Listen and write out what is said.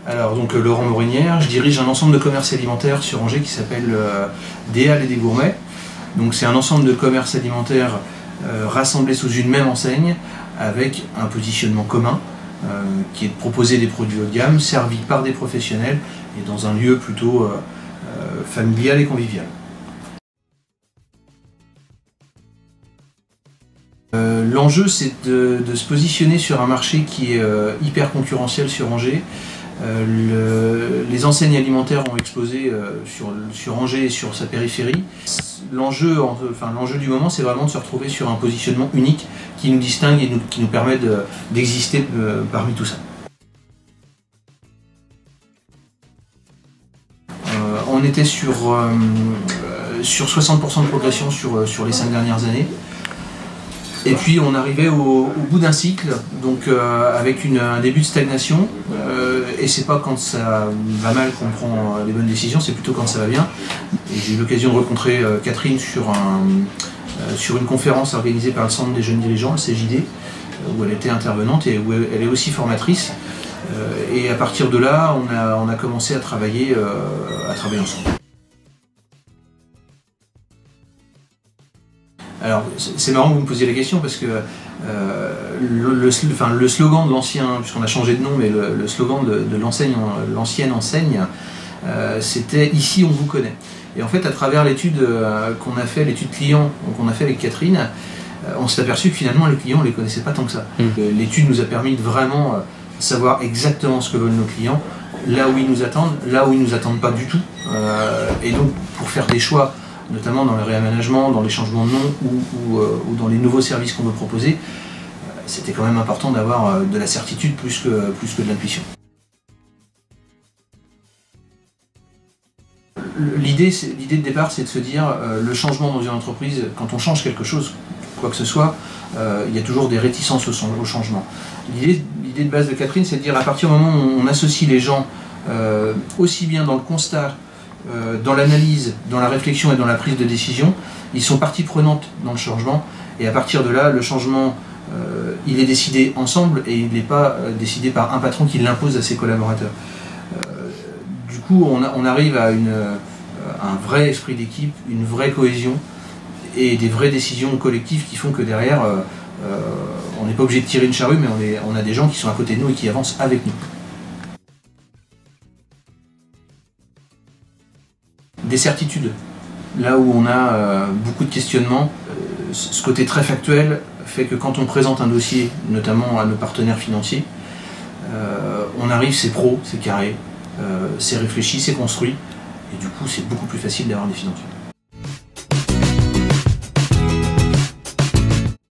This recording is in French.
Alors donc Laurent Morinière, je dirige un ensemble de commerces alimentaires sur Angers qui s'appelle des Halles et des Gourmets. Donc c'est un ensemble de commerces alimentaires rassemblés sous une même enseigne avec un positionnement commun qui est de proposer des produits haut de gamme servis par des professionnels et dans un lieu plutôt familial et convivial. L'enjeu, c'est de se positionner sur un marché qui est hyper concurrentiel sur Angers. Les enseignes alimentaires ont explosé sur Angers et sur sa périphérie. L'enjeu du moment, c'est vraiment de se retrouver sur un positionnement unique qui nous distingue et qui nous permet d'exister parmi tout ça. On était sur 60% de progression sur les 5 dernières années. Et puis on arrivait au bout d'un cycle, donc avec un début de stagnation, et c'est pas quand ça va mal qu'on prend les bonnes décisions, c'est plutôt quand ça va bien. J'ai eu l'occasion de rencontrer Catherine sur une conférence organisée par le Centre des jeunes dirigeants, le CJD, où elle était intervenante et où elle est aussi formatrice. Et à partir de là, on a commencé à travailler ensemble. Alors c'est marrant que vous me posiez la question parce que le slogan de l'ancien, puisqu'on a changé de nom, mais le slogan de l'ancienne enseigne, c'était « Ici on vous connaît ». Et en fait, à travers l'étude qu'on a fait, l'étude client qu'on a fait avec Catherine, on s'est aperçu que finalement les clients on ne les connaissait pas tant que ça. L'étude nous a permis de vraiment savoir exactement ce que veulent nos clients, là où ils nous attendent, là où ils ne nous attendent pas du tout. Et donc pour faire des choix, notamment dans le réaménagement, dans les changements de nom ou dans les nouveaux services qu'on veut proposer, c'était quand même important d'avoir de la certitude plus que de l'intuition. L'idée de départ, c'est de se dire le changement dans une entreprise, quand on change quelque chose, quoi que ce soit, il y a toujours des réticences au changement. L'idée de base de Catherine, c'est de dire à partir du moment où on associe les gens aussi bien dans le constat, dans l'analyse, dans la réflexion et dans la prise de décision, ils sont partie prenante dans le changement, et à partir de là, le changement, il est décidé ensemble et il n'est pas décidé par un patron qui l'impose à ses collaborateurs. Du coup, on arrive à un vrai esprit d'équipe, une vraie cohésion et des vraies décisions collectives qui font que derrière, on n'est pas obligé de tirer une charrue, mais on a des gens qui sont à côté de nous et qui avancent avec nous. Des certitudes, là où on a beaucoup de questionnements, ce côté très factuel fait que quand on présente un dossier, notamment à nos partenaires financiers, on arrive, c'est pro, c'est carré, c'est réfléchi, c'est construit, et du coup c'est beaucoup plus facile d'avoir des financements.